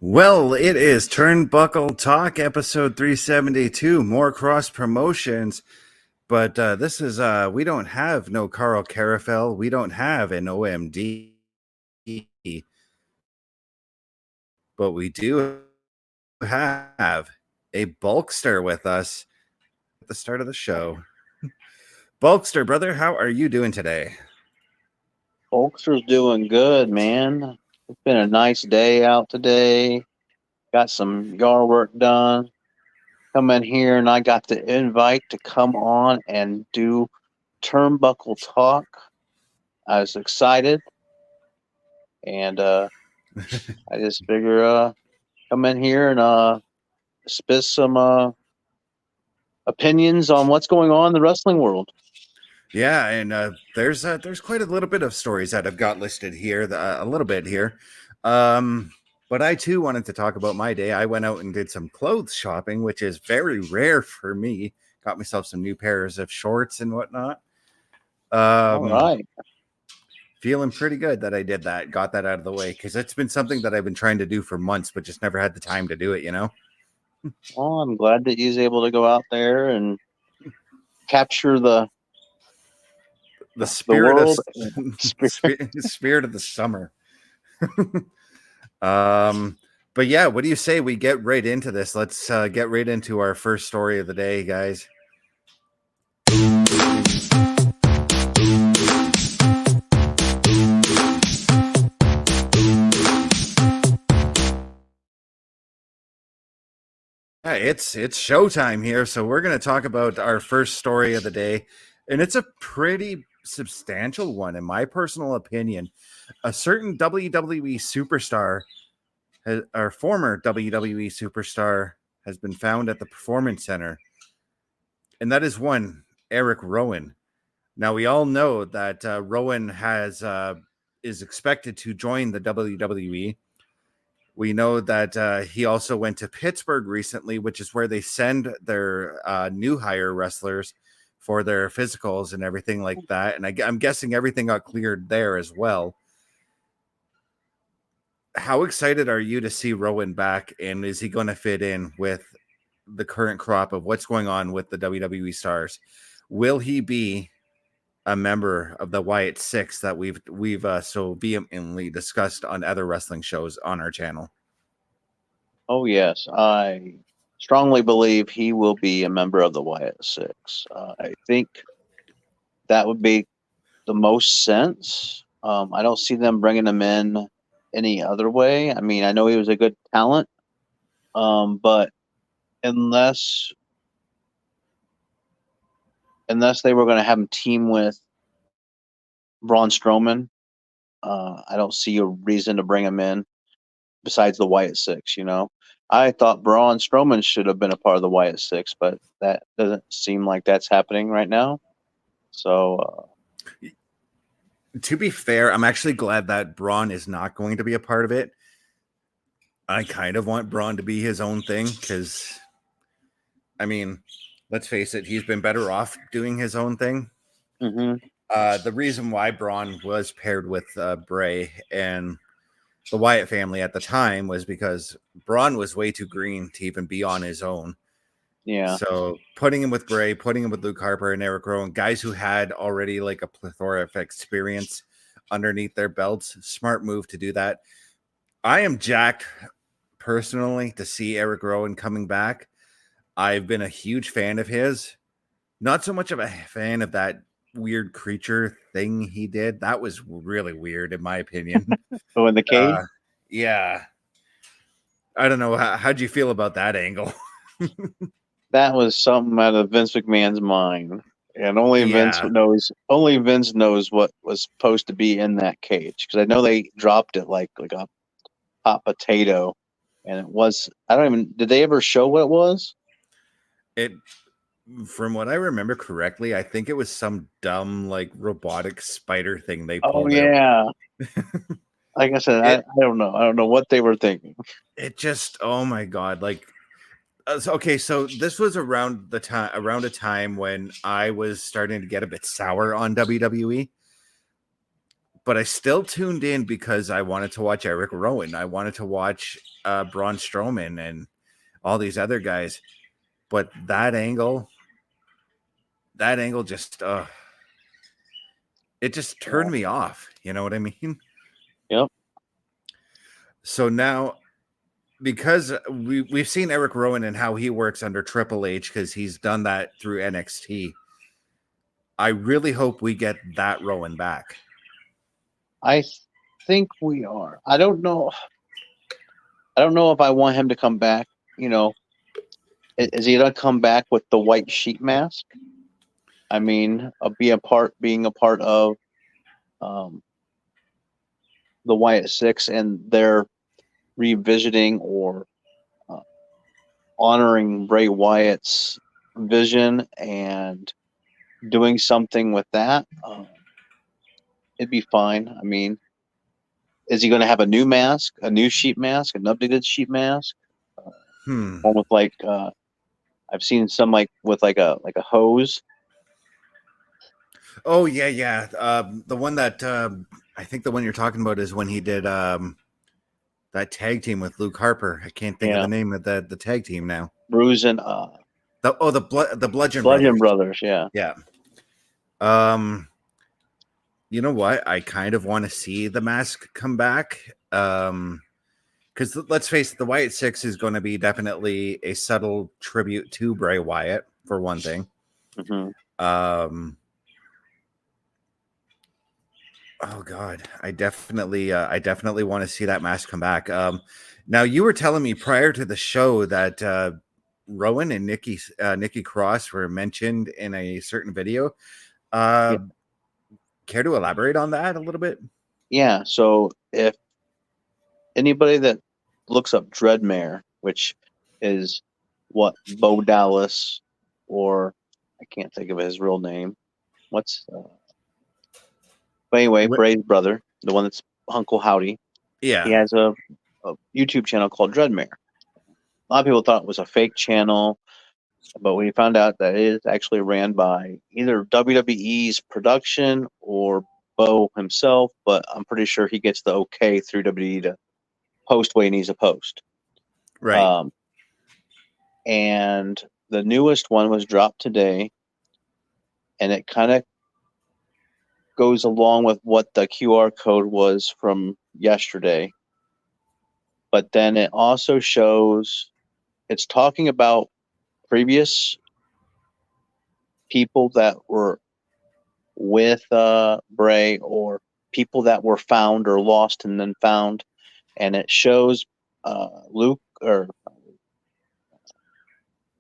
Well, it is Turnbuckle Talk, episode 372. More cross promotions, but this is we don't have no Carl Carafel. We don't have an OMD, but we do have a Bulkster with us at the start of the show. Bulkster, brother, how are you doing today? Folkster's doing good, man. It's been a nice day out today. Got some yard work done. Come in here and I got the invite to come on and do Turnbuckle Talk. I was excited and I just figure come in here and spit some opinions on what's going on in the wrestling world. Yeah, and there's quite a little bit of stories that I've got listed here, a little bit here. But I too wanted to talk about my day. I went out and did some clothes shopping, which is very rare for me. Got myself some new pairs of shorts and whatnot. All right. Feeling pretty good that I did that, got that out of the way, because it's been something that I've been trying to do for months, but just never had the time to do it, Well, I'm glad that he's able to go out there and capture the spirit world. of spirit of the summer. But yeah, what do you say we get right into this? Let's get right into our first story of the day, guys. Yeah, it's showtime here, so we're going to talk about our first story of the day, and it's a pretty substantial one, in my personal opinion. A certain WWE superstar, our former WWE superstar, has been found at the Performance Center, and that is one Eric Rowan. Now we all know that Rowan is expected to join the WWE. We know that he also went to Pittsburgh recently, which is where they send their new hire wrestlers for their physicals and everything like that. And I'm guessing everything got cleared there as well. How excited are you to see Rowan back? And is he going to fit in with the current crop of what's going on with the WWE stars? Will he be a member of the Wyatt Six that we've so vehemently discussed on other wrestling shows on our channel? Oh, yes. I strongly believe he will be a member of the Wyatt Six. I think that would be the most sense. I don't see them bringing him in any other way. I mean, I know he was a good talent, but unless they were going to have him team with Braun Strowman, I don't see a reason to bring him in besides the Wyatt Six, I thought Braun Strowman should have been a part of the Wyatt Six, but that doesn't seem like that's happening right now. So, to be fair, I'm actually glad that Braun is not going to be a part of it. I kind of want Braun to be his own thing because, I mean, let's face it, he's been better off doing his own thing. Mm-hmm. The reason why Braun was paired with Bray and the Wyatt family at the time was because Braun was way too green to even be on his own. Yeah. So putting him with Bray, putting him with Luke Harper and Eric Rowan, guys who had already like a plethora of experience underneath their belts, smart move to do that. I am jacked personally to see Eric Rowan coming back. I've been a huge fan of his. Not so much of a fan of that weird creature thing he did. That was really weird, in my opinion. Oh, in the cage? Yeah. I don't know. How'd you feel about that angle? That was something out of Vince McMahon's mind. And only Vince knows what was supposed to be in that cage. Because I know they dropped it like a hot potato. And it was, did they ever show what it was? From what I remember correctly, I think it was some dumb like robotic spider thing they pulled. Oh yeah. Like I said, I don't know. I don't know what they were thinking. It just, oh my God. Like, okay, so this was around a time when I was starting to get a bit sour on WWE. but I still tuned in because I wanted to watch Eric Rowan. I wanted to watch Braun Strowman and all these other guys. But that angle just it just turned me off. You know what I mean? Yep. So now, because we've seen Eric Rowan and how he works under Triple H, because he's done that through NXT. I really hope we get that Rowan back. I think we are. I don't know if I want him to come back. You know, is he gonna come back with the white sheet mask? I mean, being a part of the Wyatt Six and their revisiting or honoring Bray Wyatt's vision and doing something with that. It'd be fine. I mean, is he going to have a new mask, a new sheet mask, an updated sheet mask? One with like I've seen some like with like a hose. Oh yeah. The one that I think the one you're talking about is when he did that tag team with Luke Harper. I can't think of the name of the tag team now. Bruise and the Bludgeon Brothers. Yeah. You know what? I kind of want to see the mask come back. Because let's face it, the Wyatt Six is going to be definitely a subtle tribute to Bray Wyatt, for one thing. Mm-hmm. Oh God, I definitely want to see that mask come back. Now you were telling me prior to the show that Rowan and Nikki Cross were mentioned in a certain video. Care to elaborate on that a little bit? Yeah. So if anybody that looks up Dreadmare, which is what Bo Dallas, or I can't think of his real name. But anyway, Bray's brother, the one that's Uncle Howdy. Yeah. He has a YouTube channel called Dreadmare. A lot of people thought it was a fake channel, but we found out that it is actually ran by either WWE's production or Bo himself, but I'm pretty sure he gets the okay through WWE to post what he needs to post. Right. And the newest one was dropped today, and it kind of goes along with what the QR code was from yesterday. But then it also shows, it's talking about previous people that were with Bray, or people that were found or lost and then found. And it shows Luke or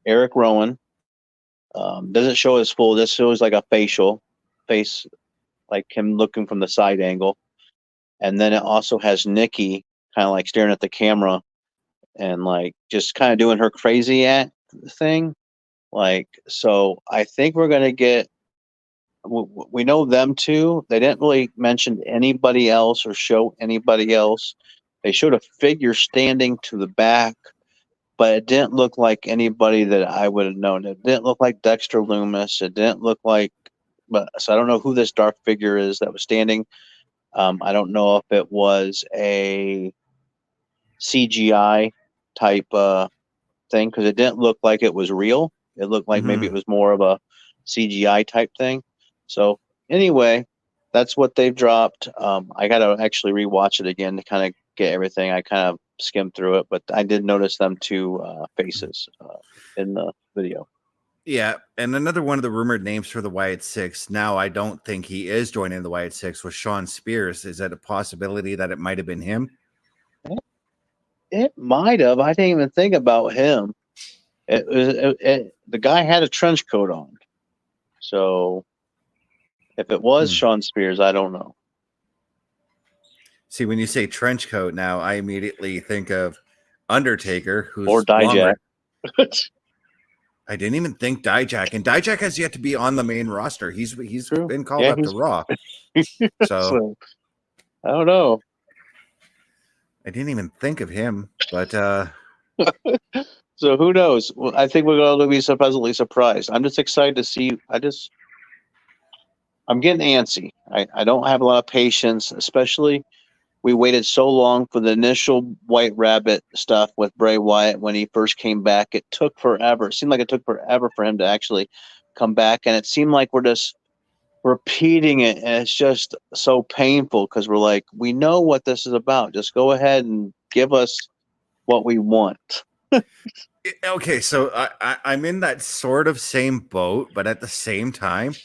Eric Rowan. Doesn't show his full, this shows like a face, like him looking from the side angle. And then it also has Nikki kind of like staring at the camera and like just kind of doing her crazy act thing. Like, so I think we're going to get, we know them two. They didn't really mention anybody else or show anybody else. They showed a figure standing to the back, but it didn't look like anybody that I would have known. It didn't look like Dexter Loomis. It didn't look like, so I don't know who this dark figure is that was standing. I don't know if it was a CGI type thing, because it didn't look like it was real. It looked like maybe it was more of a CGI type thing. So anyway, that's what they've dropped. I got to actually rewatch it again to kind of get everything. I kind of skimmed through it, but I did notice them two faces in the video. Yeah, and another one of the rumored names for the Wyatt Six, now I don't think he is joining the Wyatt Six, was Sean Spears. Is that a possibility that it might have been him? It might have. I didn't even think about him. The guy had a trench coat on. So if it was Sean Spears, I don't know. See, when you say trench coat now, I immediately think of Undertaker, who's or Dijak. I didn't even think Dijak, and Dijak has yet to be on the main roster. He's been called up to Raw. So I don't know. I didn't even think of him, but so who knows? Well, I think we're going to be pleasantly surprised. I'm just excited to see. I'm I'm getting antsy. I don't have a lot of patience, especially we waited so long for the initial White Rabbit stuff with Bray Wyatt when he first came back. It took forever. It seemed like it took forever for him to actually come back, and it seemed like we're just repeating it, and it's just so painful because we're like, we know what this is about. Just go ahead and give us what we want. Okay, so I'm in that sort of same boat, but at the same time,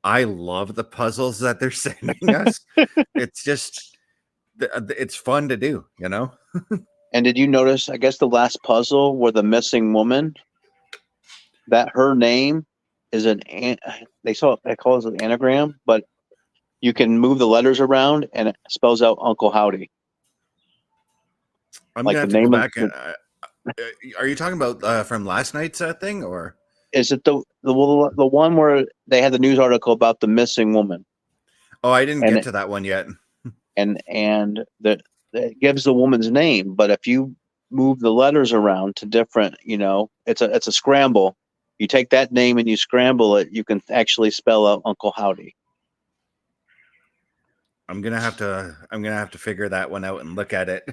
I love the puzzles that they're sending us. It's just it's fun to do, you know. And did you notice, I guess the last puzzle where the missing woman, that her name is they call it an anagram, but you can move the letters around and it spells out Uncle Howdy. I'm Like gonna the have to go name of back and are you talking about from last night's thing, or is it the one where they had the news article about the missing woman? oh, I didn't get And to that one yet. that it gives the woman's name, but if you move the letters around to different, it's a scramble. You take that name and you scramble it, you can actually spell out Uncle Howdy. I'm gonna have to figure that one out and look at it.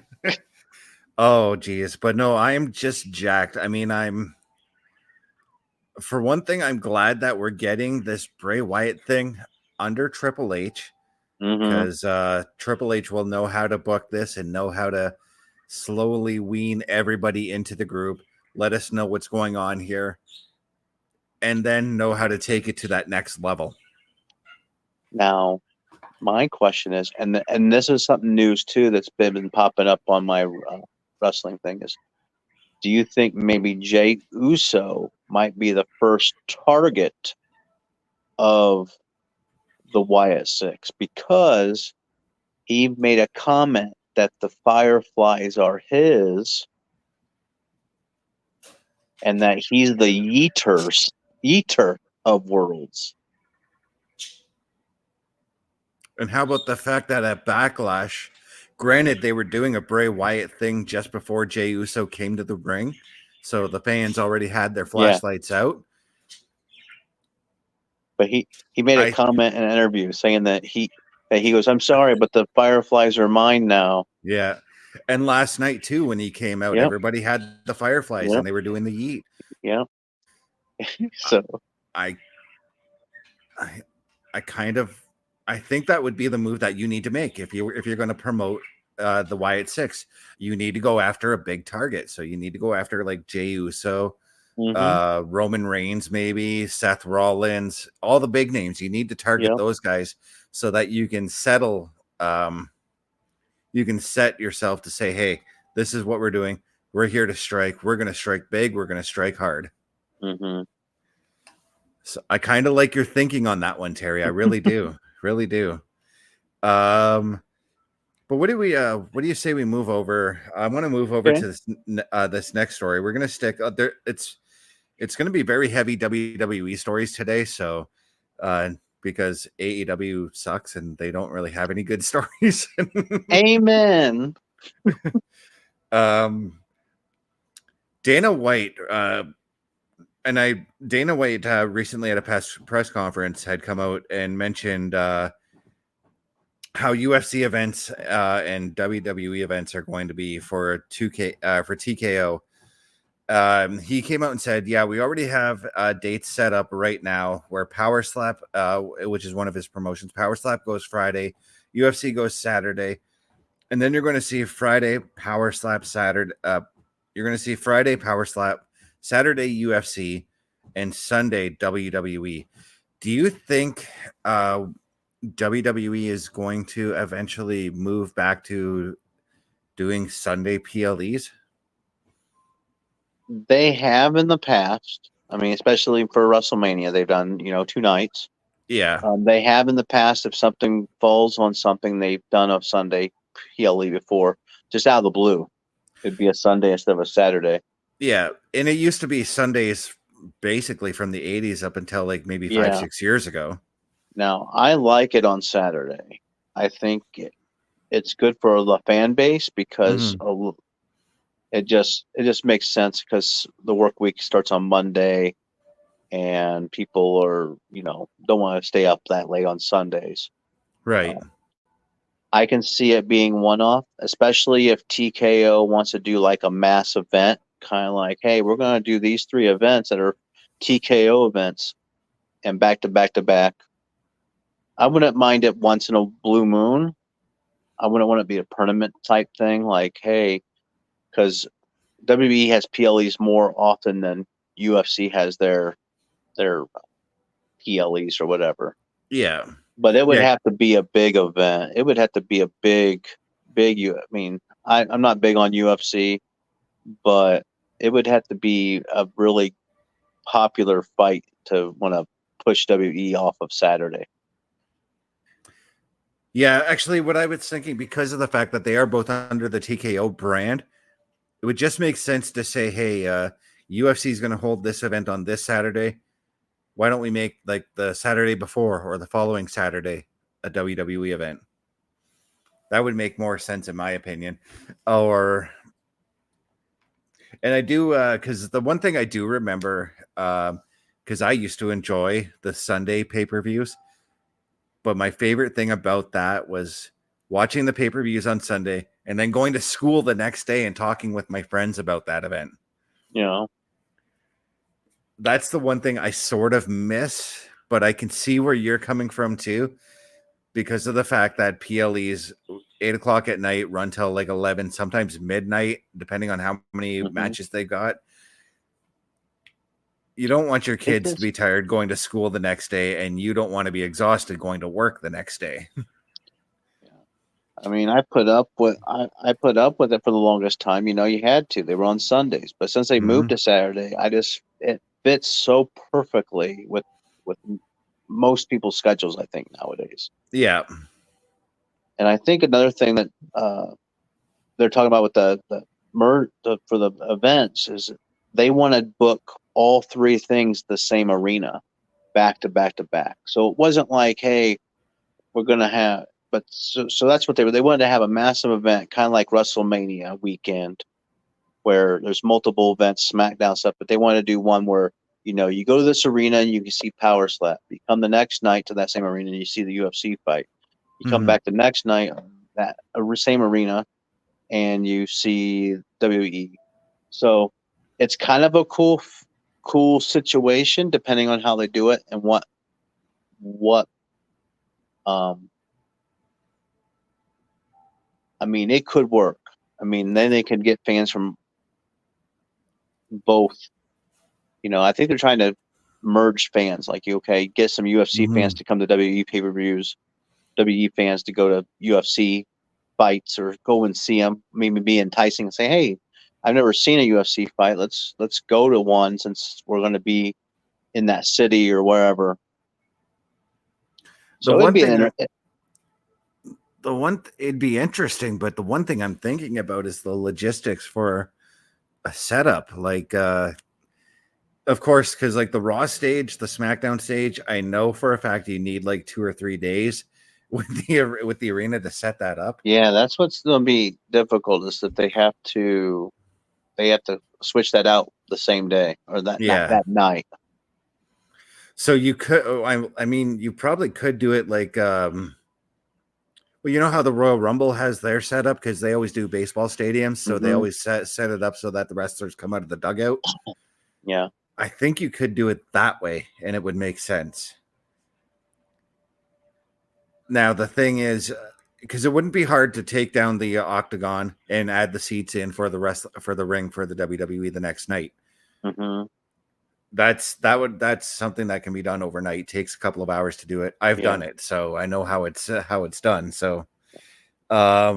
Oh geez, but no, I am just jacked. I mean, for one thing, I'm glad that we're getting this Bray Wyatt thing under Triple H, Mm-hmm. because Triple H will know how to book this and know how to slowly wean everybody into the group, let us know what's going on here, and then know how to take it to that next level. Now, my question is, and this is something news too that's been popping up on my wrestling thing is, do you think maybe Jey Uso might be the first target of the Wyatt Six because he made a comment that the Fireflies are his and that he's the eater of worlds. And how about the fact that at Backlash, granted they were doing a Bray Wyatt thing just before Jey Uso came to the ring, so the fans already had their Yeah, flashlights out. but he made a I comment in an interview saying that he goes, "I'm sorry, but the Fireflies are mine now." Yeah. And last night too, when he came out, Yep, everybody had the Fireflies yep, and they were doing the yeet. yep. I So I I, I kind of I think that would be the move that you need to make if you're going to promote the Wyatt Six. You need to go after a big target. So you need to go after like Jey Uso, mm-hmm, Roman Reigns, maybe Seth Rollins, all the big names. You need to target yep, those guys so that you can settle. You can set yourself to say, hey, this is what we're doing. We're here to strike. We're going to strike big. We're going to strike hard. mm-hmm. So I kind of like your thinking on that one, Terry. I really do. Really do. But what do you say we move over? I want to move over Okay. to this next story. We're going to stick there. It's going to be very heavy WWE stories today. So, because AEW sucks and they don't really have any good stories. Amen. Dana White, Dana White recently at a press conference had come out and mentioned how UFC events and WWE events are going to be for TKO. He came out and said, "Yeah, we already have dates set up right now where Power Slap, which is one of his promotions, Power Slap goes Friday, UFC goes Saturday, and then you're going to see Friday Power Slap Saturday. You're going to see Friday Power Slap, Saturday UFC, and Sunday WWE. Do you think WWE is going to eventually move back to doing Sunday PLEs?" They have in the past. I mean, especially for WrestleMania, they've done 2 nights. Yeah. They have in the past, if something falls on something, they've done a Sunday PLE before, just out of the blue. It'd be a Sunday instead of a Saturday. Yeah. And it used to be Sundays basically from the 80s up until like maybe five, Yeah. 6 years ago. Now, I like it on Saturday. I think it's good for the fan base because it just makes sense because the work week starts on Monday. and people are, don't want to stay up that late on Sundays. Right. I can see it being one-off, especially if TKO wants to do like a mass event, kind of like, hey, we're going to do these 3 events that are TKO events and back to back to back. I wouldn't mind it once in a blue moon. I wouldn't want it to be a permanent type thing, like, hey, because WWE has PLEs more often than UFC has their PLEs or whatever. Yeah. But it would Yeah. have to be a big event. It would have to be a big. I mean, I'm not big on UFC, but it would have to be a really popular fight to want to push WWE off of Saturday. Yeah, actually, what I was thinking, because of the fact that they are both under the TKO brand, it would just make sense to say, hey, UFC is going to hold this event on this Saturday. Why don't we make like the Saturday before or the following Saturday a WWE event? That would make more sense, in my opinion. And I do, because the one thing I do remember, because I used to enjoy the Sunday pay-per-views, but my favorite thing about that was watching the pay-per-views on Sunday and then going to school the next day and talking with my friends about that event. That's the one thing I sort of miss, but I can see where you're coming from too, because of the fact that PLEs 8 o'clock at night run till like 11, sometimes midnight, depending on how many matches they got. You don't want your kids to be tired going to school the next day, and you don't want to be exhausted going to work the next day. I mean, I put up with it for the longest time. You had to. They were on Sundays, but since they moved to Saturday, it fits so perfectly with most people's schedules, I think, nowadays. Yeah. And I think another thing that they're talking about with for the events is they want to book all 3 things the same arena, back to back to back. So it wasn't like, hey, we're going to have. But so that's what they wanted to have a massive event, kind of like WrestleMania weekend, where there's multiple events, SmackDown stuff. But they wanted to do one where you go to this arena and you can see Power Slap. You come the next night to that same arena and you see the UFC fight. You come back the next night that same arena and you see WWE. So it's kind of a cool situation depending on how they do it and what I mean, it could work. I mean, then they could get fans from both. I think they're trying to merge fans. Like, get some UFC fans to come to WWE pay-per-views, WWE fans to go to UFC fights or go and see them. Maybe be enticing and say, hey, I've never seen a UFC fight. Let's go to one since we're going to be in that city or wherever. So it'd be interesting, but the one thing I'm thinking about is the logistics for a setup. Like, of course, because like the Raw stage, the SmackDown stage, I know for a fact you need like 2 or 3 days with the arena to set that up. Yeah, that's what's going to be difficult is that they have to switch that out the same day or that night. So you could, I mean, you probably could do it like, well, you know how the Royal Rumble has their setup because they always do baseball stadiums, so they always set it up so that the wrestlers come out of the dugout. Yeah, I think you could do it that way, and it would make sense. Now the thing is, because it wouldn't be hard to take down the octagon and add the seats in for the ring for the WWE the next night. That's something that can be done overnight. It takes a couple of hours to do it. I've done it, so I know how it's done. So, I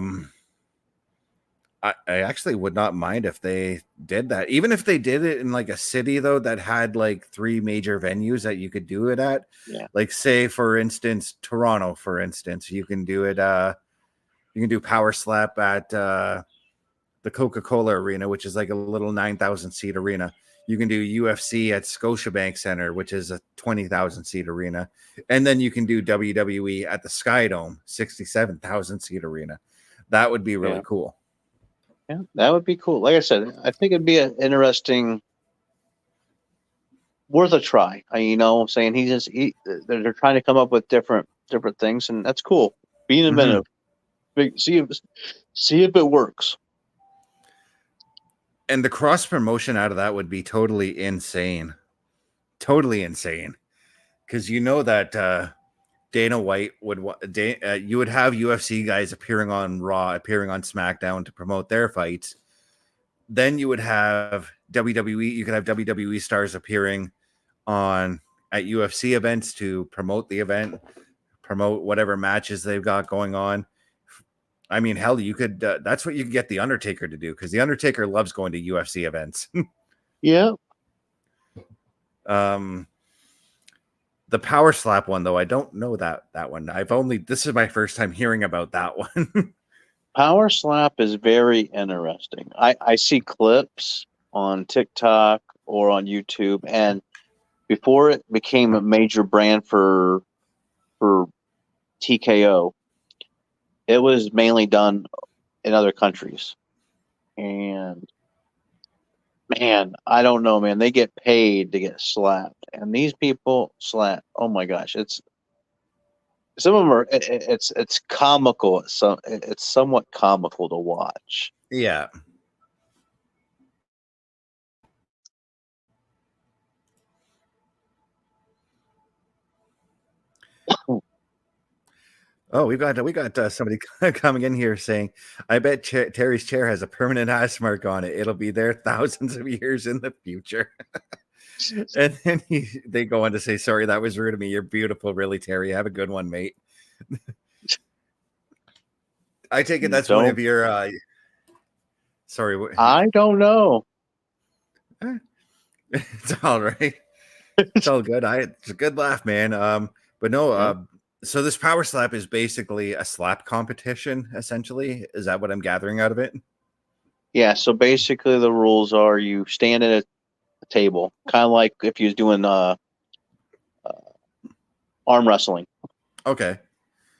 actually would not mind if they did that. Even if they did it in like a city though that had like 3 major venues that you could do it at. Yeah. Like say for instance, Toronto, for instance, you can do it you can do Power Slap at the Coca-Cola Arena, which is like a little 9,000 seat arena. You can do UFC at Scotiabank Center, which is a 20,000 seat arena. And then you can do WWE at the Sky Dome, 67,000 seat arena. That would be really cool. Yeah, that would be cool. Like I said, I think it'd be an interesting worth a try. I'm saying they're trying to come up with different things, and that's cool. Being inventive. See if it works. And the cross promotion out of that would be totally insane. Totally insane. Because that Dana White you would have UFC guys appearing on Raw, appearing on SmackDown to promote their fights. Then you would have WWE. You could have WWE stars appearing at UFC events to promote the event, promote whatever matches they've got going on. I mean, hell, you could. That's what you could get the Undertaker to do, because the Undertaker loves going to UFC events. Yeah. The power slap one, though, I don't know that one. This is my first time hearing about that one. Power slap is very interesting. I see clips on TikTok or on YouTube, and before it became a major brand for TKO, it was mainly done in other countries. And man, I don't know, man. They get paid to get slapped, and these people slap. Oh my gosh, some of them are. It's comical. It's somewhat comical to watch. Yeah. Oh, we got somebody coming in here saying, "I bet Terry's chair has a permanent hash mark on it. It'll be there thousands of years in the future." And then they go on to say, "Sorry, that was rude of me. You're beautiful, really, Terry. Have a good one, mate." I take it that's one of your. Sorry, I don't know. It's all right. It's all good. It's a good laugh, man. But no. Yeah. So this power slap is basically a slap competition, essentially. Is that what I'm gathering out of it? Yeah. So basically, the rules are you stand at a table, kind of like if you was doing arm wrestling. Okay.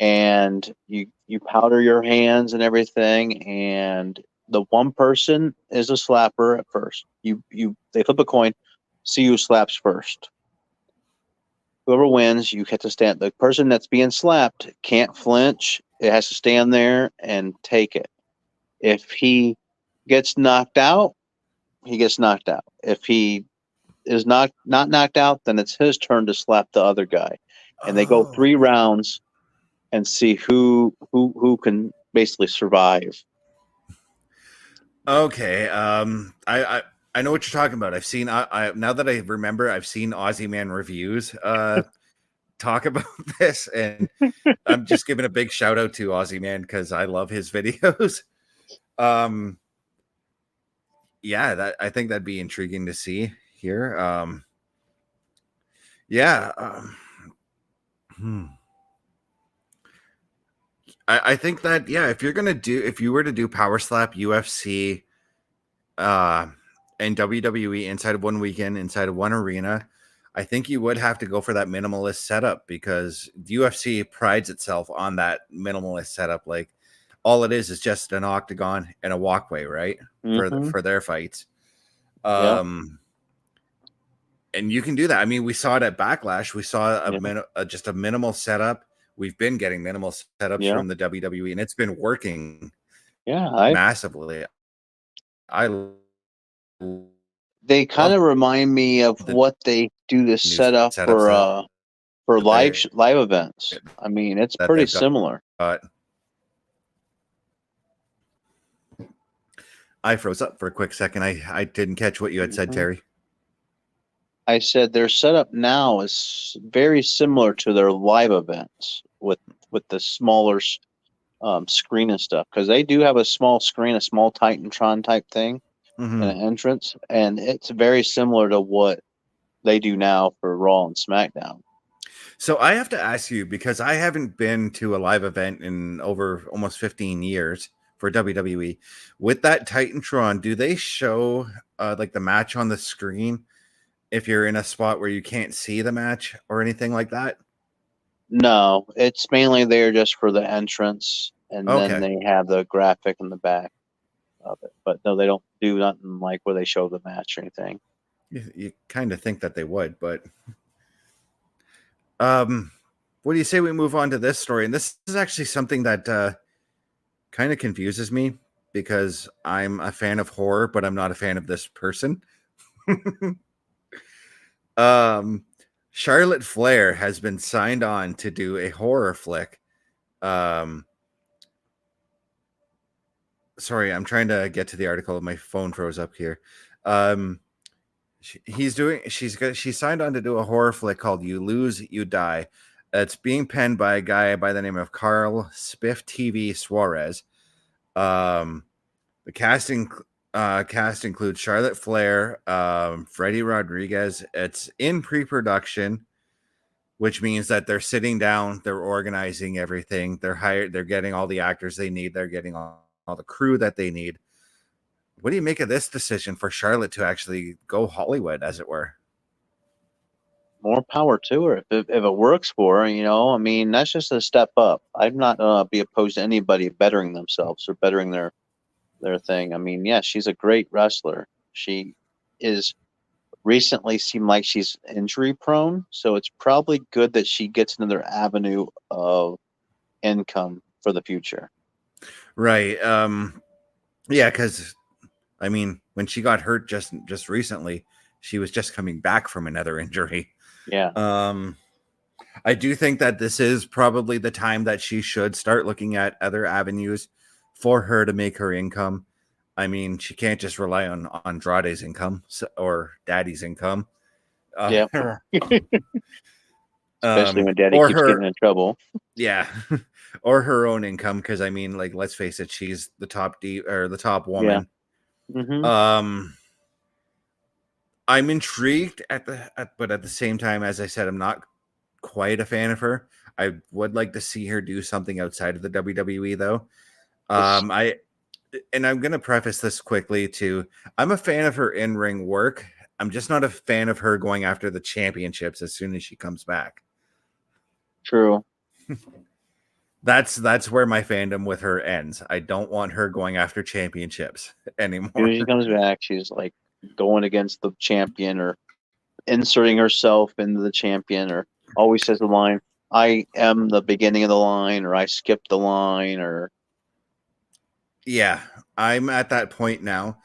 And you powder your hands and everything, and the one person is a slapper at first. They flip a coin, see who slaps first. Whoever wins, you get to stand. The person that's being slapped can't flinch. It has to stand there and take it. If he gets knocked out, he gets knocked out. If he is not knocked out, then it's his turn to slap the other guy. And they go 3 rounds and see who can basically survive. Okay. I know what you're talking about. I've seen. Now that I remember, I've seen Aussie Man reviews talk about this, and I'm just giving a big shout out to Aussie Man because I love his videos. Yeah, I think that'd be intriguing to see here. Yeah. I think that, yeah, if you were to do Power Slap, UFC, and WWE inside of one weekend, inside of one arena, I think you would have to go for that minimalist setup, because the UFC prides itself on that minimalist setup. Like, all it is just an octagon and a walkway, right? For their fights. And you can do that. I mean, we saw it at Backlash. We saw just a minimal setup. We've been getting minimal setups from the WWE, and it's been working massively. They kind of remind me of what they do to set up for live events. I mean, it's pretty similar. I froze up for a quick second. I didn't catch what you had said, Terry. I said their setup now is very similar to their live events with the smaller screen and stuff, because they do have a small screen, a small Titantron type thing, and an entrance, and it's very similar to what they do now for Raw and SmackDown. So I have to ask you, because I haven't been to a live event in over almost 15 years for WWE. With that Titantron, do they show like the match on the screen if you're in a spot where you can't see the match or anything like that? No, it's mainly there just for the entrance, and then they have the graphic in the back of it. But no, they don't do nothing like where they show the match or anything. You kind of think that they would, but what do you say we move on to this story? And this is actually something that kind of confuses me because I'm a fan of horror, but I'm not a fan of this person. um, Charlotte Flair has been signed on to do a horror flick. Sorry, I'm trying to get to the article. My phone froze up here. She's signed on to do a horror flick called "You Lose, You Die." It's being penned by a guy by the name of Carl Spiff TV Suarez. The cast includes Charlotte Flair, Freddie Rodriguez. It's in pre-production, which means that they're sitting down, they're organizing everything, they're getting all the actors they need, they're getting all the crew that they need. What do you make of this decision for Charlotte to actually go Hollywood, as it were? More power to her. If it works for her, I mean, that's just a step up. I'm not be opposed to anybody bettering themselves or bettering their thing. I mean, yeah, she's a great wrestler. She is recently seemed like she's injury prone, so it's probably good that she gets another avenue of income for the future. Right. Yeah, because I mean, when she got hurt just recently, she was just coming back from another injury. Yeah. I do think that this is probably the time that she should start looking at other avenues for her to make her income. I mean, she can't just rely on Andrade's income or Daddy's income. Yeah. Especially when Daddy keeps getting in trouble. Yeah. Or her own income, because I mean, like, let's face it, she's the top the top woman. Yeah. Mm-hmm. I'm intrigued but at the same time, as I said, I'm not quite a fan of her. I would like to see her do something outside of the WWE, though. I'm going to preface this quickly too. I'm a fan of her in-ring work. I'm just not a fan of her going after the championships as soon as she comes back. True. That's where my fandom with her ends. I don't want her going after championships anymore. When she comes back, she's like going against the champion or inserting herself into the champion, or always says the line, "I am the beginning of the line," or "I skipped the line," or yeah, I'm at that point now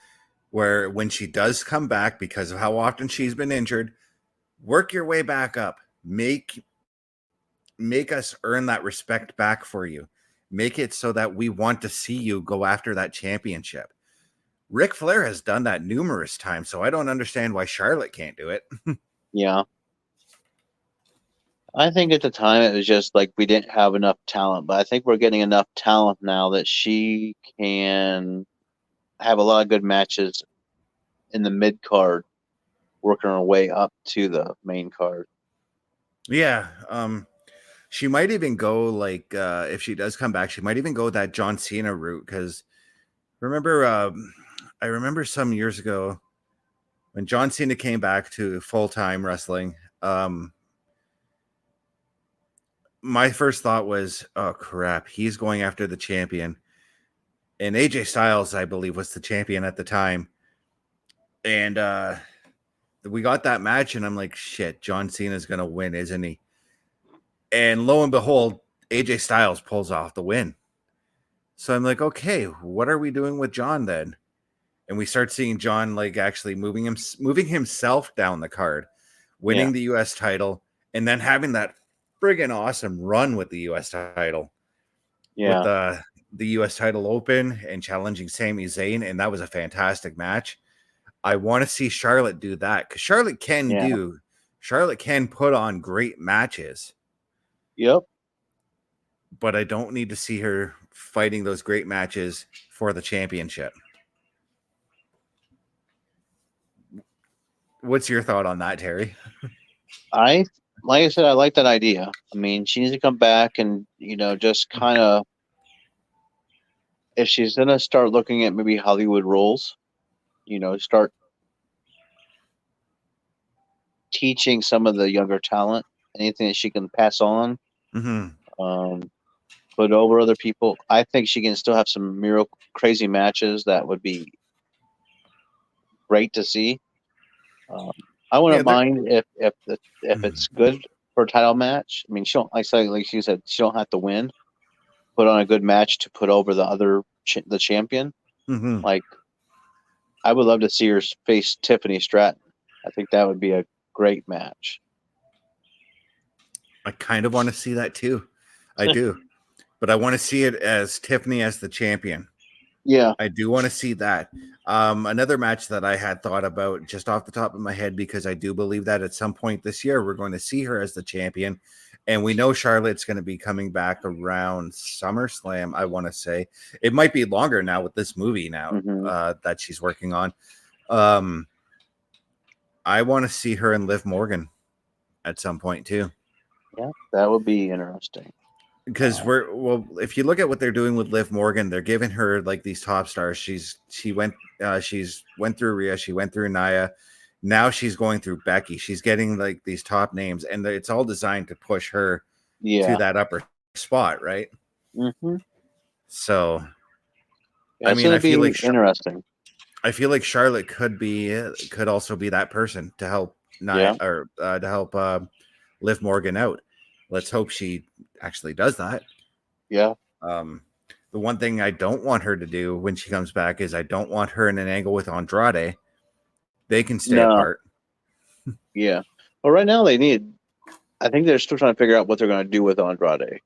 where when she does come back, because of how often she's been injured, work your way back up. Make us earn that respect back for you. Make it so that we want to see you go after that championship. Ric Flair has done that numerous times, so I don't understand why Charlotte can't do it. Yeah. I think at the time it was just like we didn't have enough talent, but I think we're getting enough talent now that she can have a lot of good matches in the mid card, working her way up to the main card. Yeah. She might even go like if she does come back, she might even go that John Cena route, because I remember some years ago when John Cena came back to full-time wrestling. My first thought was, oh crap, he's going after the champion. And AJ Styles, I believe, was the champion at the time. And we got that match, and I'm like, shit, John Cena's gonna win, isn't he? And lo and behold, AJ Styles pulls off the win. So I'm like, okay, what are we doing with John then? And we start seeing John like actually moving himself down the card, winning the US title, and then having that friggin' awesome run with the US title. Yeah. With the US title open and challenging Sami Zayn, and that was a fantastic match. I want to see Charlotte do that, because Charlotte can put on great matches. Yep. But I don't need to see her fighting those great matches for the championship. What's your thought on that, Terry? Like I said, I like that idea. I mean, she needs to come back and, just kind of, if she's going to start looking at maybe Hollywood roles, start teaching some of the younger talent, anything that she can pass on, put over other people. I think she can still have some miracle crazy matches that would be great to see. I wouldn't Yeah, mind if it's good for a title match. I mean, she don't like you said, she don't have to win. Put on a good match to put over the champion. mm-hmm. Like I would love to see her face Tiffany Stratton. I think that would be a great match. I kind of want to see that too. I do, but I want to see it as Tiffany as the champion. Yeah. I do want to see that. Another match that I had thought about just off the top of my head, because I do believe that at some point this year we're going to see her as the champion. And we know Charlotte's going to be coming back around SummerSlam, I want to say. It might be longer now with this movie now that she's working on. I want to see her and Liv Morgan at some point too. Yeah, that would be interesting. Because if you look at what they're doing with Liv Morgan, they're giving her like these top stars. She went through Rhea, she went through Nia, now she's going through Becky. She's getting like these top names, and it's all designed to push her to that upper spot, right? Mm-hmm. So, Yeah, I mean, I feel like interesting. I feel like Charlotte could also be that person to help Nia or to help Liv Morgan out. Let's hope she actually does that. Yeah. The one thing I don't want her to do when she comes back is I don't want her in an angle with Andrade. They can stay apart. Yeah. Well, right now I think they're still trying to figure out what they're going to do with Andrade.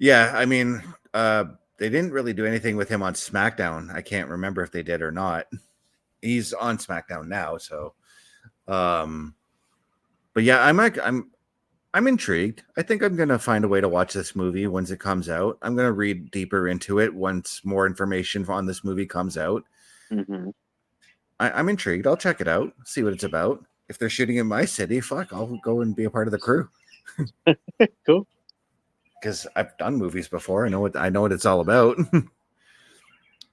Yeah, I mean, they didn't really do anything with him on SmackDown. I can't remember if they did or not. He's on SmackDown now, so. But yeah, I'm intrigued. I think I'm going to find a way to watch this movie once it comes out. I'm going to read deeper into it once more information on this movie comes out. Mm-hmm. I'm intrigued. I'll check it out, see what it's about. If they're shooting in my city, fuck, I'll go and be a part of the crew. Cool. Because I've done movies before. I know what it's all about.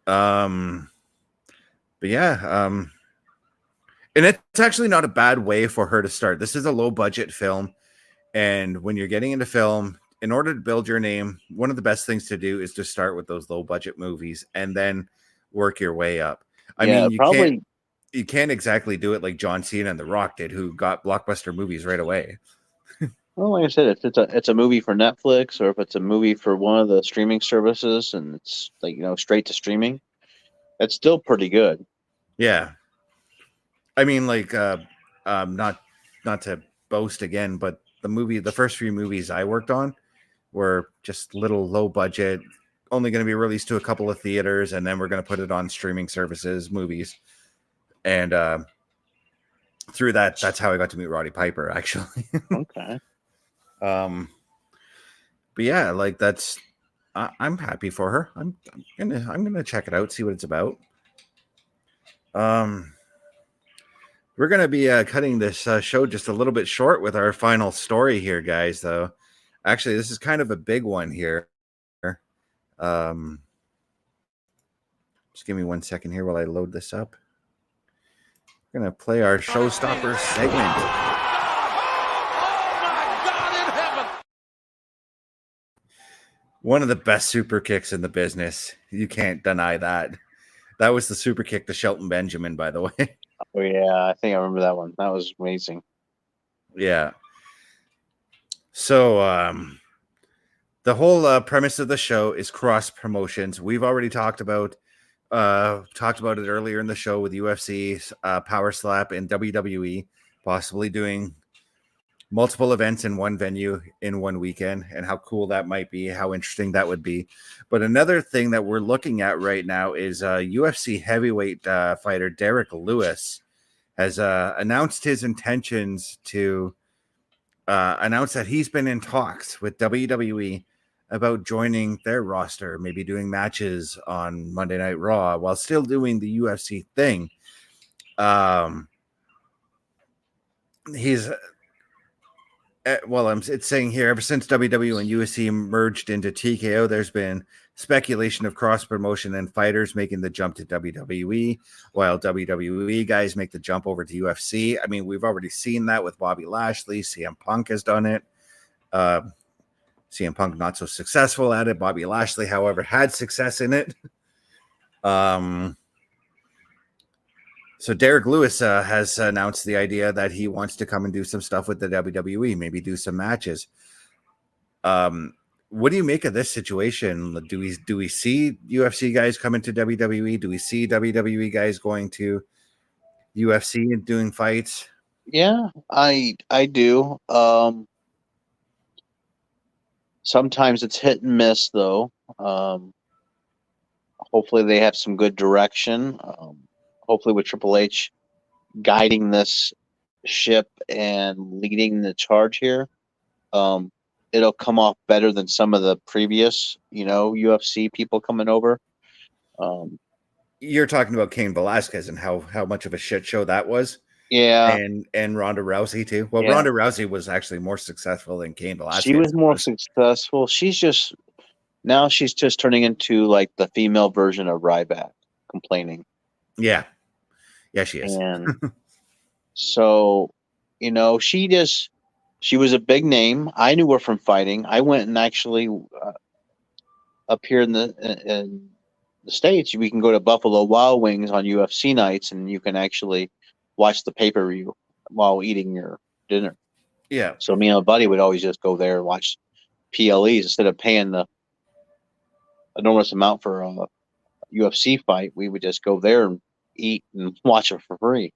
But yeah, and it's actually not a bad way for her to start. This is a low budget film. And when you're getting into film, in order to build your name, one of the best things to do is to start with those low budget movies and then work your way up. I mean, you can't exactly do it like John Cena and The Rock did, who got blockbuster movies right away. Well, like I said, if it's a movie for Netflix or if it's a movie for one of the streaming services and it's like straight to streaming, it's still pretty good. Yeah, I mean, like, not to boast again, but the first few movies I worked on were just little low budget, only going to be released to a couple of theaters, and then we're going to put it on streaming services, movies. And through that's how I got to meet Roddy Piper, actually. Okay. But yeah, like I'm happy for her. I'm gonna check it out, see what it's about. We're going to be cutting this show just a little bit short with our final story here, guys, though. Actually, this is kind of a big one here. Just give me 1 second here while I load this up. We're going to play our Showstopper segment. One of the best super kicks in the business. You can't deny that. That was the super kick to Shelton Benjamin, by the way. Oh, yeah. I think I remember that one. That was amazing. Yeah. So, the whole premise of the show is cross promotions. We've already talked about it earlier in the show with UFC, Power Slap, and WWE possibly doing multiple events in one venue in one weekend, and how cool that might be, how interesting that would be. But another thing that we're looking at right now is UFC heavyweight fighter Derek Lewis has announced his intentions to announce that he's been in talks with WWE about joining their roster, maybe doing matches on Monday Night Raw while still doing the UFC thing. It's saying here, ever since WWE and UFC merged into TKO, there's been speculation of cross promotion and fighters making the jump to WWE, while WWE guys make the jump over to UFC. I mean, we've already seen that with Bobby Lashley. CM Punk has done it. CM Punk not so successful at it. Bobby Lashley, however, had success in it. So Derek Lewis has announced the idea that he wants to come and do some stuff with the WWE, maybe do some matches. What do you make of this situation? Do we see UFC guys coming to WWE? Do we see WWE guys going to UFC and doing fights? Yeah, I do. Sometimes it's hit and miss though. Hopefully they have some good direction. Hopefully with Triple H guiding this ship and leading the charge here, it'll come off better than some of the previous, UFC people coming over. You're talking about Cain Velasquez and how much of a shit show that was, Yeah, and Ronda Rousey too. Well, yeah. Ronda Rousey was actually more successful than Cain She Velasquez was more was. successful. She's just turning into like the female version of Ryback, complaining. Yeah, she is. And so, she was a big name. I knew her from fighting. I went and actually up here in the States, we can go to Buffalo Wild Wings on UFC nights, and you can actually watch the pay-per-view while eating your dinner. Yeah. So me and my buddy would always just go there and watch PLEs instead of paying the enormous amount for a UFC fight. We would just go there and eat and watch it for free.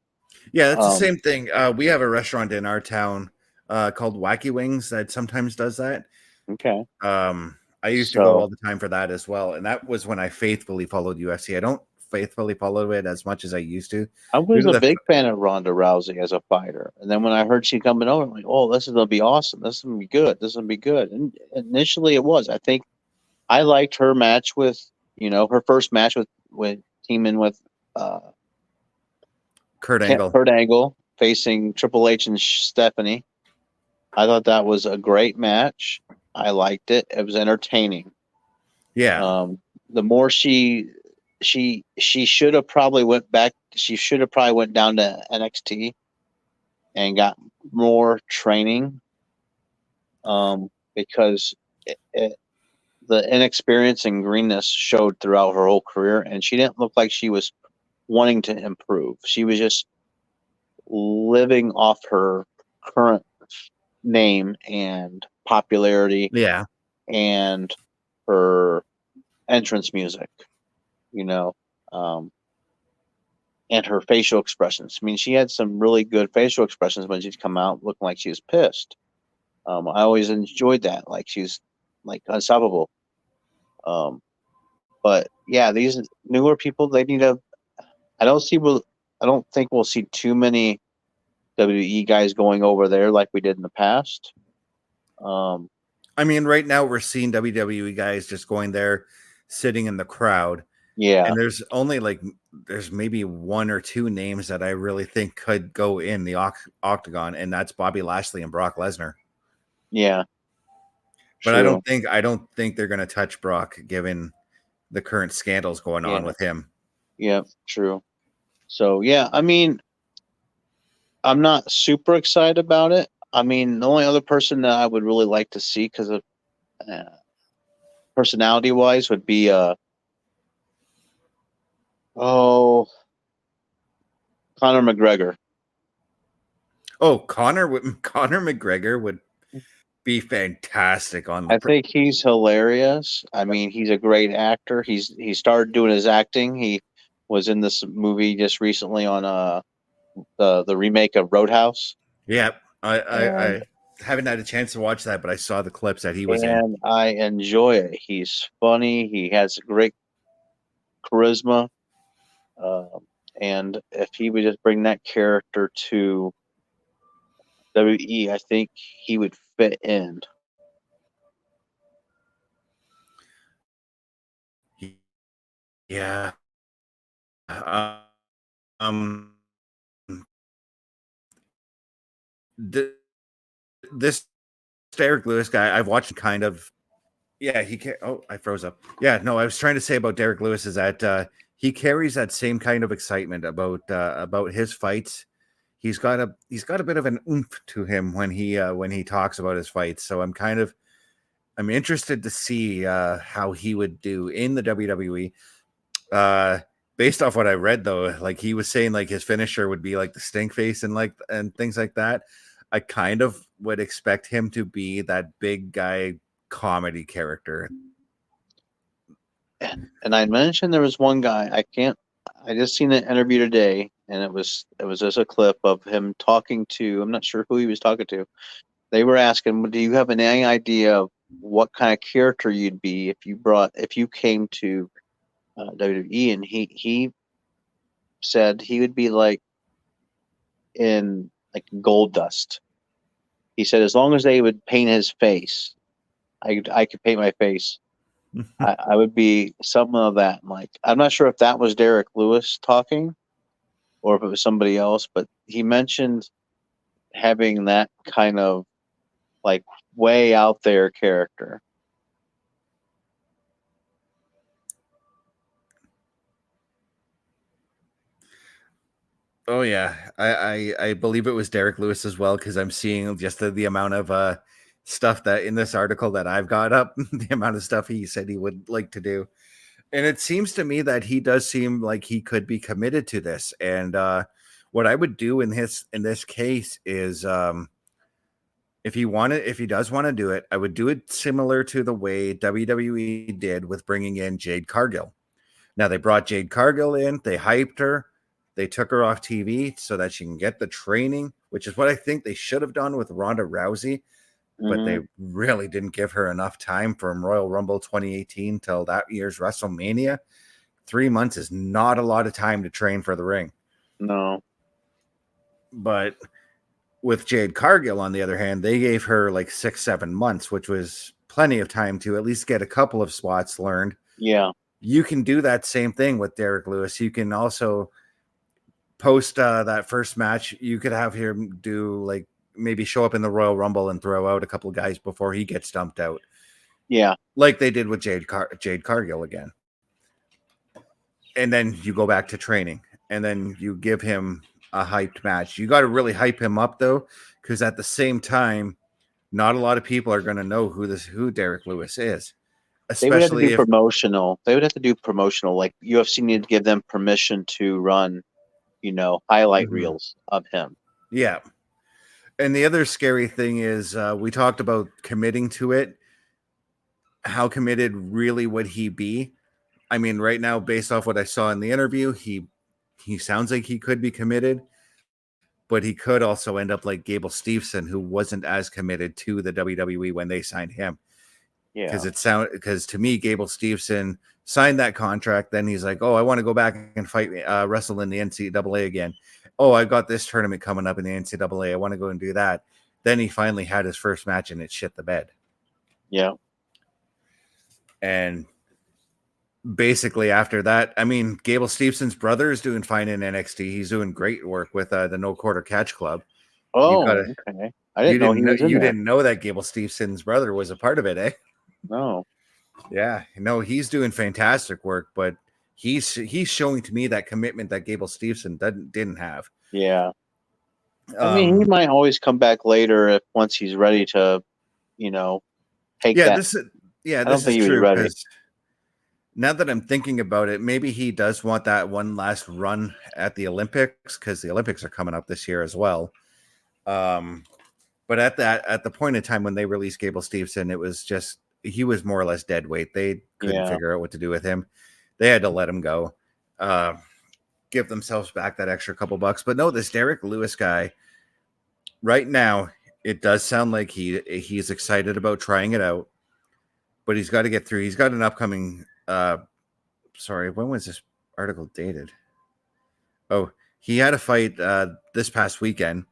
Yeah, that's the same thing. We have a restaurant in our town called Wacky Wings that sometimes does that. Okay. I used to go all the time for that as well, and that was when I faithfully followed UFC. I don't faithfully follow it as much as I used to. I was a big fan of Ronda Rousey as a fighter, and then when I heard she coming over, I'm like, "Oh, this is gonna be awesome! This is gonna be good! This is gonna be good!" And initially, it was. I think I liked her match with, her first match with teaming with Kurt Angle. Kurt Angle facing Triple H and Stephanie. I thought that was a great match. I liked it. It was entertaining. Yeah. The more she should have probably went back. She should have probably went down to NXT and got more training. Because the inexperience and greenness showed throughout her whole career, and she didn't look like she was wanting to improve. She was just living off her current name and popularity, and her entrance music, and her facial expressions. I mean, she had some really good facial expressions when she'd come out looking like she was pissed. I always enjoyed that, like she's like unstoppable. But yeah, these newer people, they need to. I don't think we'll see too many WWE guys going over there like we did in the past. I mean, right now we're seeing WWE guys just going there, sitting in the crowd. Yeah. And there's maybe one or two names that I really think could go in the octagon, and that's Bobby Lashley and Brock Lesnar. Yeah. But I don't think they're going to touch Brock given the current scandals going on with him. Yeah, true. So, yeah, I mean, I'm not super excited about it. I mean, the only other person that I would really like to see because of personality-wise would be Conor McGregor. Oh, Conor McGregor would be fantastic on. I think he's hilarious. I mean, he's a great actor. He started doing his acting. He was in this movie just recently on the remake of Roadhouse. Yeah, I haven't had a chance to watch that, but I saw the clips that he was in. And I enjoy it. He's funny. He has great charisma. And if he would just bring that character to WWE, I think he would fit in. Yeah. This Derek Lewis guy, I've watched kind of. Yeah, he can. Oh, I froze up. Yeah, no, I was trying to say about Derek Lewis is that he carries that same kind of excitement about his fights. He's got a bit of an oomph to him when he talks about his fights. So I'm interested to see how he would do in the WWE. based off what I read though, like he was saying like his finisher would be like the stink face and things like that. I kind of would expect him to be that big guy comedy character. And I mentioned there was one guy, I just seen an interview today, and it was just a clip of him talking to, I'm not sure who he was talking to. They were asking, do you have any idea of what kind of character you'd be if you came to WWE? And he said he would be like in like gold dust. He said as long as they would paint his face, I could paint my face. I would be something of that. Like, I'm not sure if that was Derek Lewis talking or if it was somebody else, but he mentioned having that kind of like way out there character. Oh yeah, I believe it was Derek Lewis as well because I'm seeing just the amount of stuff that in this article that I've got up, the amount of stuff he said he would like to do, and it seems to me that he does seem like he could be committed to this. And what I would do in this case is, if he does want to do it, I would do it similar to the way WWE did with bringing in Jade Cargill. Now they brought Jade Cargill in, they hyped her, they took her off TV so that she can get the training, which is what I think they should have done with Ronda Rousey, but they really didn't give her enough time from Royal Rumble 2018 till that year's WrestleMania. 3 months is not a lot of time to train for the ring. No. But with Jade Cargill, on the other hand, they gave her like 6-7 months, which was plenty of time to at least get a couple of spots learned. Yeah. You can do that same thing with Derek Lewis. You can also post that first match. You could have him do like maybe show up in the Royal Rumble and throw out a couple of guys before he gets dumped out. Yeah. Like they did with Jade Cargill again. And then you go back to training and then you give him a hyped match. You got to really hype him up though, because at the same time, not a lot of people are going to know who Derek Lewis is. They would have to Especially do promotional. They would have to do promotional. Like UFC needed to give them permission to run, highlight reels of him. Yeah. And the other scary thing is we talked about committing to it. How committed really would he be? I mean, right now, based off what I saw in the interview, he sounds like he could be committed, but he could also end up like Gable Steveson, who wasn't as committed to the WWE when they signed him. Yeah. Because to me, Gable Steveson signed that contract. Then he's like, oh, I want to go back and fight, wrestle in the NCAA again. Oh, I got this tournament coming up in the NCAA. I want to go and do that. Then he finally had his first match and it shit the bed. Yeah. And basically after that, I mean, Gable Stevenson's brother is doing fine in NXT. He's doing great work with the No Quarter Catch Club. Okay. I didn't know he was in there. Didn't know that Gable Stevenson's brother was a part of it, eh? No. Yeah, no, he's doing fantastic work, but he's showing to me that commitment that Gable Steveson didn't have. Yeah. I mean, he might always come back later once he's ready to, take that. This is true because now that I'm thinking about it, maybe he does want that one last run at the Olympics because the Olympics are coming up this year as well. But at the point in time when they released Gable Steveson, it was just he was more or less dead weight. They couldn't figure out what to do with him. They had to let him go, give themselves back that extra couple bucks. But no, this Derek Lewis guy, right now, it does sound like he's excited about trying it out, but he's got to get through. He's got an upcoming. Sorry, when was this article dated? Oh, he had a fight this past weekend,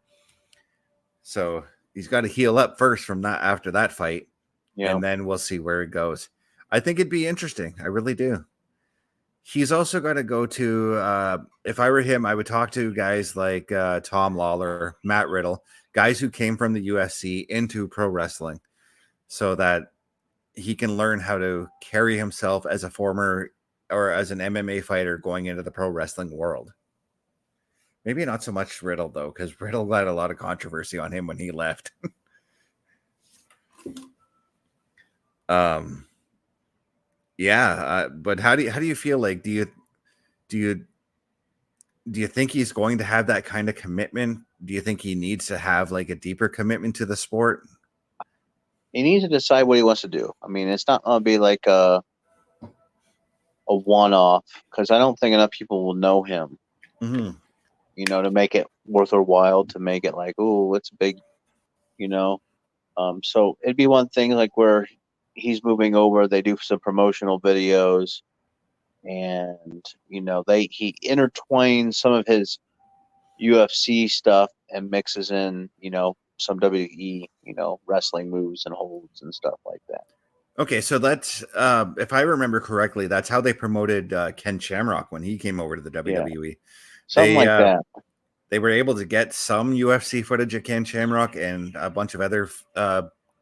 so he's got to heal up first from that after that fight. Yeah. And then we'll see where it goes. I think it'd be interesting. I really do. He's also got to go to, if I were him, I would talk to guys like Tom Lawler, Matt Riddle, guys who came from the UFC into pro wrestling so that he can learn how to carry himself as a former or as an MMA fighter going into the pro wrestling world. Maybe not so much Riddle, though, because Riddle had a lot of controversy on him when he left. But how do you feel like? Do you think he's going to have that kind of commitment? Do you think he needs to have like a deeper commitment to the sport? He needs to decide what he wants to do. I mean, it's not going to be like a one-off, because I don't think enough people will know him, Mm-hmm. to make it worth their while, to make it like, oh, it's big, you know. So it'd be one thing like where he's moving over, they do some promotional videos, and he intertwines some of his UFC stuff and mixes in, some WWE, wrestling moves and holds and stuff like that. Okay, so that's if I remember correctly, that's how they promoted Ken Shamrock when he came over to the Yeah, WWE. something They like that. they were able to get some UFC footage of Ken Shamrock and a bunch of other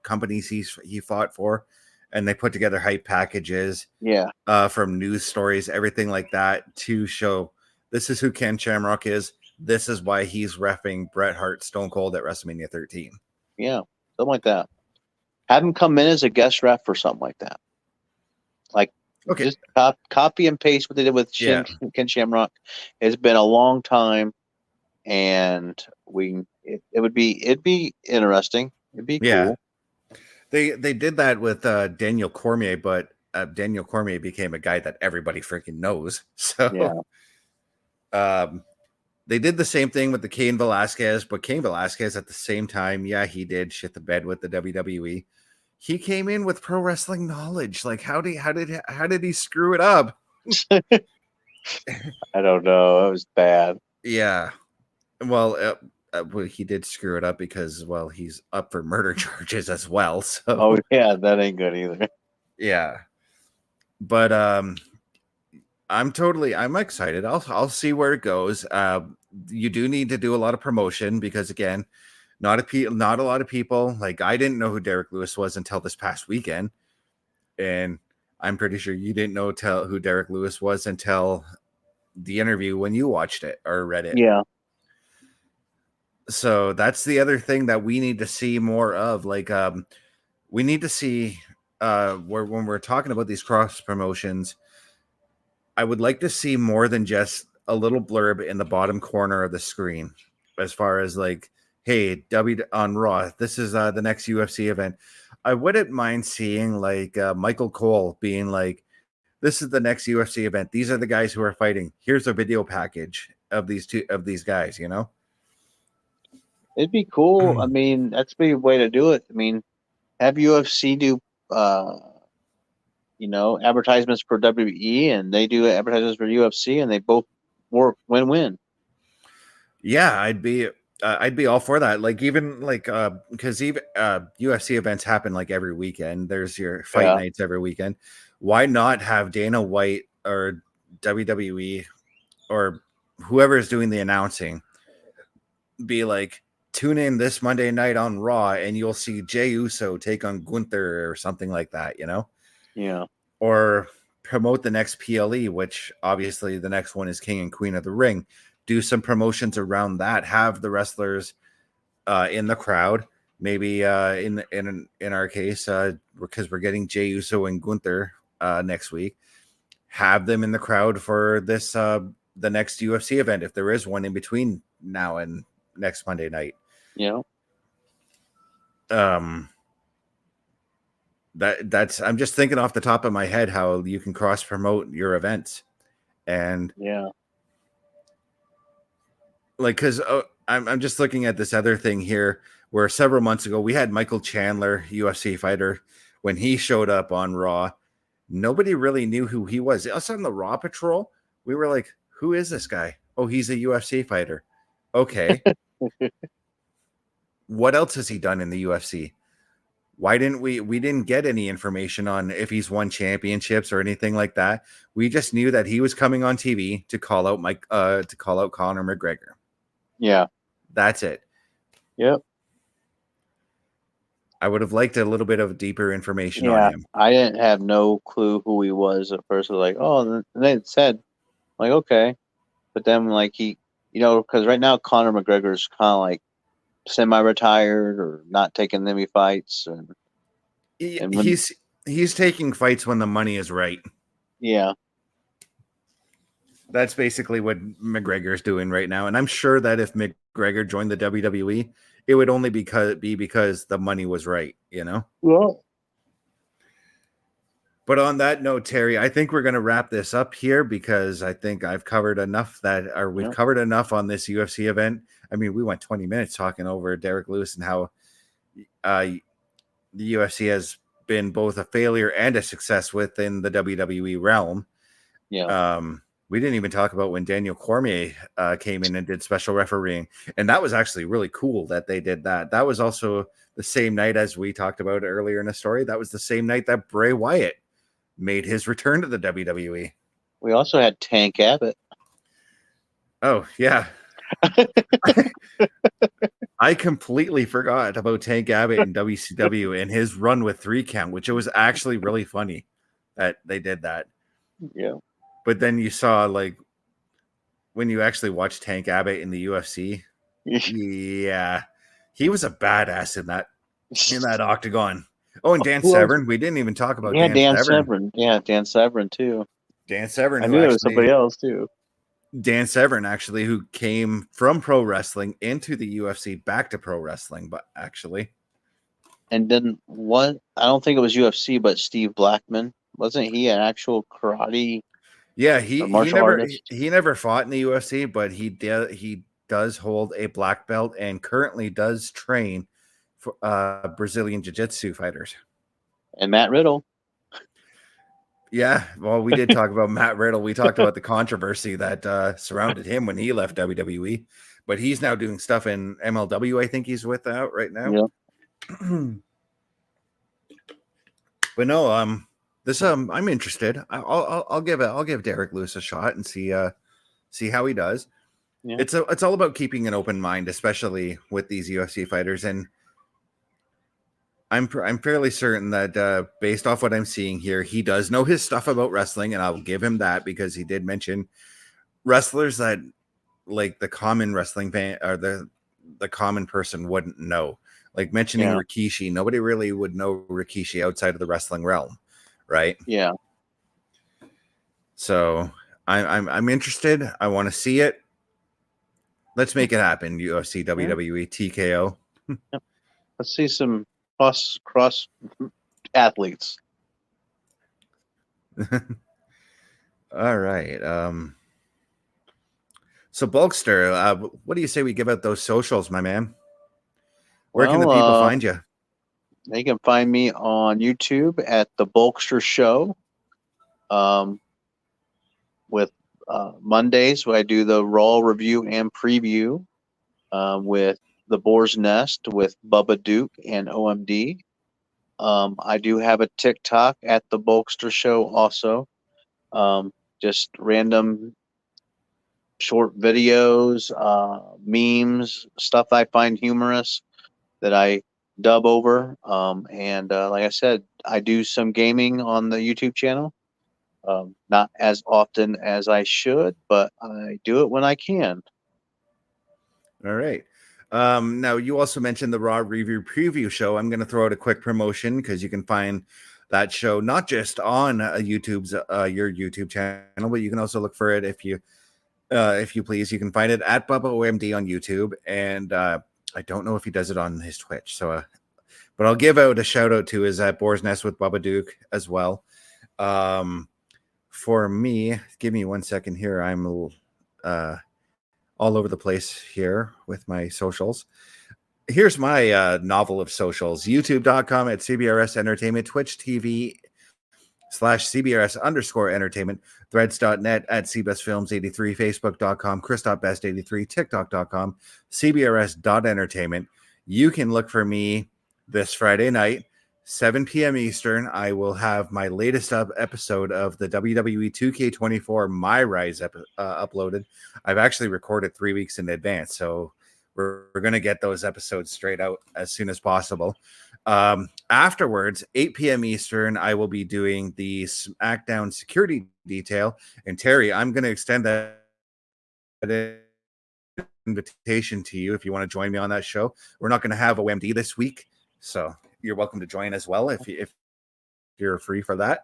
companies he fought for, and they put together hype packages Yeah, from news stories, everything like that, to show this is who Ken Shamrock is. This is why he's reffing Bret Hart Stone Cold at WrestleMania 13. yeah, something like that. Have him come in as a guest ref or something like that. Like, Okay, just copy and paste what they did with yeah, Ken Shamrock. It's been a long time, and it'd be interesting. It'd be yeah. cool. They did that with Daniel Cormier, but Daniel Cormier became a guy that everybody freaking knows. Yeah, So they did the same thing with the Cain Velasquez, but Cain Velasquez at the same time, yeah, he did shit the bed with the WWE. He came in with pro wrestling knowledge. Like how did he screw it up? I don't know. It was bad. Yeah. Well, he did screw it up because he's up for murder charges as well. So Oh yeah, that ain't good either. yeah. But I'm excited. I'll see where it goes. You do need to do a lot of promotion because again, not a lot of people, like I didn't know who Derek Lewis was until this past weekend, and I'm pretty sure you didn't know who Derek Lewis was until the interview when you watched it or read it. Yeah, So that's the other thing that we need to see more of. Like we need to see where when we're talking about these cross promotions, I would like to see more than just a little blurb in the bottom corner of the screen, as far as like, hey, W on Raw, this is the next UFC event. I wouldn't mind seeing like Michael Cole being like, this is the next UFC event. These are the guys who are fighting. Here's a video package of these guys. You know, it'd be cool. I mean, that's a big way to do it. I mean, have UFC do uh advertisements for WWE, and they do advertisements for UFC, and they both work win-win. Yeah, I'd be all for that. Like even like because even UFC events happen like every weekend. There's your fight Yeah, nights every weekend. Why not have Dana White or WWE or whoever is doing the announcing be like, tune in this Monday night on Raw and you'll see Jey Uso take on Gunther or something like that, you know? yeah, Or promote the next PLE, which obviously the next one is King and Queen of the Ring. Do some promotions around that. Have the wrestlers in the crowd. Maybe in our case, because we're getting Jey Uso and Gunther next week, have them in the crowd for this the next UFC event if there is one in between now and next Monday night. yeah, Um, that's I'm just thinking off the top of my head how you can cross promote your events and yeah, like because I'm just looking at this other thing here where several months ago we had Michael Chandler, UFC fighter, when he showed up on Raw. Nobody really knew who he was. Us on the Raw Patrol, we were like, "Who is this guy? Oh, he's a UFC fighter." Okay, what else has he done in the UFC? Why didn't we didn't get any information on if he's won championships or anything like that. We just knew that he was coming on TV to call out Conor McGregor. yeah, That's it. yep, I would have liked a little bit of deeper information on yeah. him. I didn't have no clue who he was at first. I was like, oh, and they said, like, okay, but then like because right now Conor McGregor's kind of like semi-retired or not taking any fights, and when He's taking fights when the money is right. yeah, That's basically what McGregor's doing right now. And I'm sure that if McGregor joined the WWE, it would only be because the money was right, you know? Well, But on that note, Terry, I think we're going to wrap this up here because I think I've covered enough we've covered enough on this UFC event. I mean, we went 20 minutes talking over Derek Lewis and how the UFC has been both a failure and a success within the WWE realm. yeah. We didn't even talk about when Daniel Cormier came in and did special refereeing. And that was actually really cool that they did that. That was also the same night as we talked about earlier in the story. That was the same night that Bray Wyatt made his return to the WWE. We also had Tank Abbott. Oh, yeah. I completely forgot about Tank Abbott in WCW and his run with 3 count, which it was actually really funny that they did that. Yeah. But then you saw, like, when you actually watch Tank Abbott in the UFC, yeah, he was a badass in that octagon. Oh, and Dan Severn. We didn't even talk about Dan Severn. Yeah, Dan Severn too. Dan Severn, I knew there was somebody else too. Dan Severn, actually, who came from pro wrestling into the UFC back to pro wrestling, but actually. And then what? I don't think it was UFC, but Steve Blackman. Wasn't he an actual karate? Yeah, he artist? never fought in the UFC, but he does hold a black belt and currently does train for Brazilian jiu-jitsu fighters. And Matt Riddle. Yeah, well, we did talk about Matt Riddle. We talked about the controversy that surrounded him when he left WWE, but he's now doing stuff in MLW. I think he's with out right now. Yeah. But no, I'm interested. I'll give Derek Lewis a shot and see how he does. Yeah. It's all about keeping an open mind, especially with these UFC fighters. And I'm fairly certain that based off what I'm seeing here, he does know his stuff about wrestling, and I'll give him that because he did mention wrestlers that like the common wrestling fan or the common person wouldn't know. Like mentioning Rikishi, nobody really would know Rikishi outside of the wrestling realm, right? Yeah. So I'm interested. I want to see it. Let's make it happen. UFC, WWE, TKO. Let's see some cross athletes. All right. So Bulkster, what do you say we give out those socials, my man? Where can the people find you? They can find me on YouTube at the Bulkster Show. With Mondays, where I do the Raw review and preview with the Boar's Nest with Bubba Duke and OMD. I do have a TikTok at the Bulkster Show also. Just random short videos, memes, stuff I find humorous that I dub over. And like I said, I do some gaming on the YouTube channel. Not as often as I should, but I do it when I can. All right. Now, you also mentioned the Raw Review Preview show. I'm going to throw out a quick promotion because you can find that show not just on YouTube's your YouTube channel, but you can also look for it if you please. You can find it at Bubba OMD on YouTube, and I don't know if he does it on his Twitch. So, but I'll give out a shout out to his Boar's Nest with Bubba Duke as well. For me, give me 1 second here. I'm all over the place here with my socials. Here's my novel of socials. YouTube.com at CBRS Entertainment, Twitch TV /CBRS _entertainment, threads.net at CBestFilms83, Facebook.com, Chris.best83, TikTok.com, CBRS.entertainment. You can look for me this Friday night, 7 p.m. Eastern. I will have my latest episode of the WWE 2K24 My Rise uploaded. I've actually recorded 3 weeks in advance, so we're going to get those episodes straight out as soon as possible. Afterwards, 8 p.m. Eastern, I will be doing the SmackDown security detail. And Terry, I'm going to extend that invitation to you if you want to join me on that show. We're not going to have OMD this week, so you're welcome to join as well if you're free for that.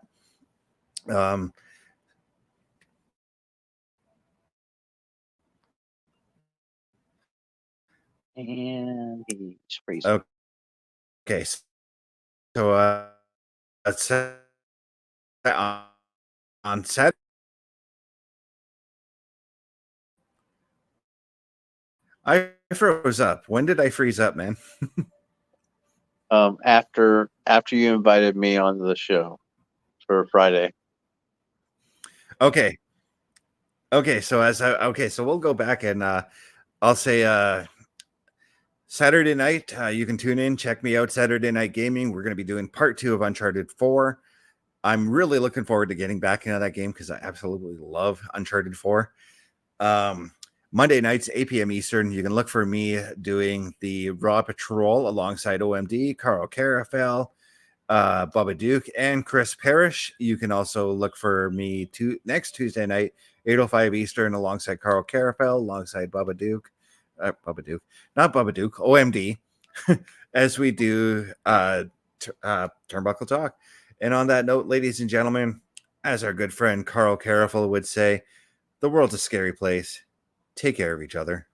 And he's freezing. Okay, so let's on set. I froze up. When did I freeze up, man? After you invited me on the show for Friday. Okay. Okay, so so we'll go back and I'll say Saturday night, you can tune in, check me out, Saturday Night Gaming. We're going to be doing part 2 of Uncharted 4. I'm really looking forward to getting back into that game because I absolutely love Uncharted 4. Monday nights, 8 p.m. Eastern, you can look for me doing the Raw Patrol alongside OMD, Carl Carafel, Bubba Duke, and Chris Parrish. You can also look for me next Tuesday night, 8:05 Eastern, alongside Carl Carafel, alongside Bubba Duke. Not Bubba Duke, OMD, as we do Turnbuckle Talk. And on that note, ladies and gentlemen, as our good friend Carl Carafel would say, the world's a scary place. Take care of each other.